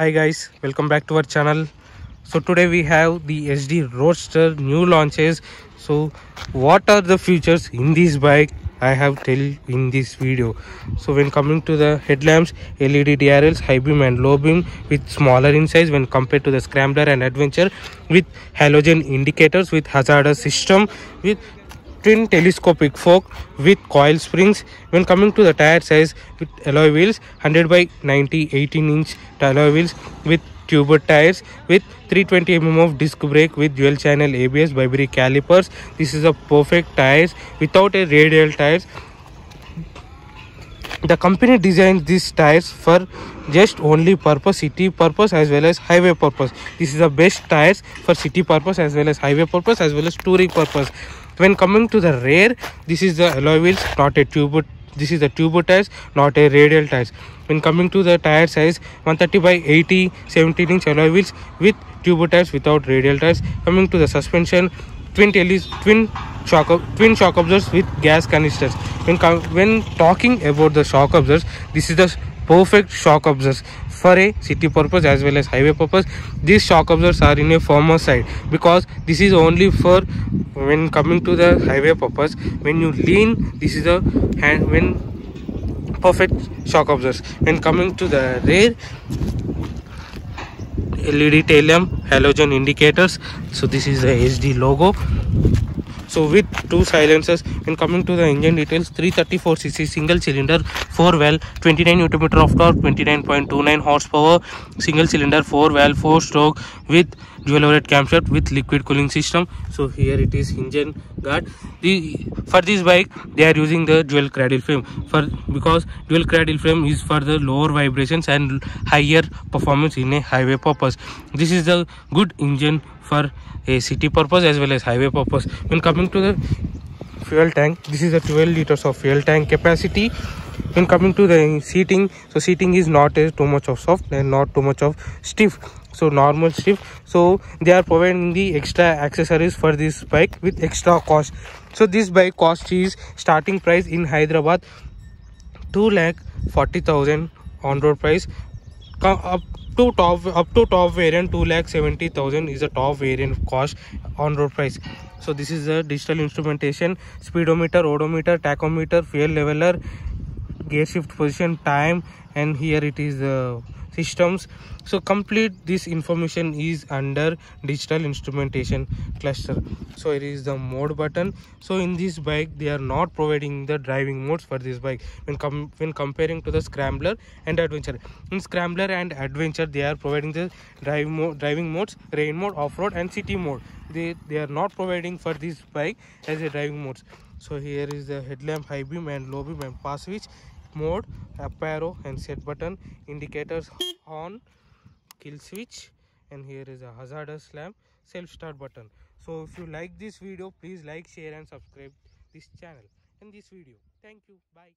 Hi guys, welcome back to our channel. So today we have the Yezdi Roadster new launches. So what are the features in this bike I have tell in this video. So when coming to the headlamps, LED DRLs, high beam and low beam with smaller in size when compared to the Scrambler and Adventure, with halogen indicators, with hazardous system, with twin telescopic fork, with coil springs. When coming to the tire size, with alloy wheels 100 by 90 18-inch alloy wheels, with tuber tires, with 320 of disc brake, with dual channel ABS by brake calipers. This is a perfect tires without a radial tires. The company designed these tires for just only purpose, city purpose as well as highway purpose. This is the best tires for city purpose as well as highway purpose as well as touring purpose. When coming to the rear, this is the alloy wheels, not a tuber. This is the tuber tires, not a radial tires. When coming to the tire size, 130 by 80 17-inch alloy wheels with tuber tires without radial tires. Coming to the suspension, twin shock absorbers with gas canisters. When talking about the shock absorbers, this is the perfect shock absorbers for a city purpose as well as highway purpose. These shock absorbers are in a firmer side because this is only for when coming to the highway purpose. When you lean, this is the hand when perfect shock absorbers. When coming to the rear, LED tail lamp, halogen indicators. So this is the Yezdi logo. So with two silencers. When coming to the engine details, 334 cc single cylinder 4 valve, 29 Nm of torque, 29.29 horsepower, single cylinder 4 valve 4 stroke with dual overhead camshaft with liquid cooling system. So here it is engine guard. For this bike they are using the dual cradle frame because dual cradle frame is for the lower vibrations and higher performance in a highway purpose. This is the good engine for a city purpose as well as highway purpose. When coming to the fuel tank, this is a 12 liters of fuel tank capacity. When coming to the seating, so seating is not too much of soft and not too much of stiff, so normal stiff. So they are providing the extra accessories for this bike with extra cost. So this bike cost is starting price in Hyderabad 2,40,000 on road price. Up to top variant 2,70,000 is the top variant cost on road price. So this is the digital instrumentation, speedometer, odometer, tachometer, fuel leveler, gear shift position, time, and here it is the systems. So complete this information is under digital instrumentation cluster. So it is the mode button. So in this bike they are not providing the driving modes for this bike when comparing to the Scrambler and Adventure. In Scrambler and Adventure they are providing the driving modes, rain mode, off-road and city mode. They are not providing for this bike as a driving modes. So here is the headlamp, high beam and low beam and pass switch, mode, up arrow and set button, indicators, horn, kill switch, and here is a hazardous lamp, self start button. So if you like this video, please like, share and subscribe this channel and this video. Thank you. Bye.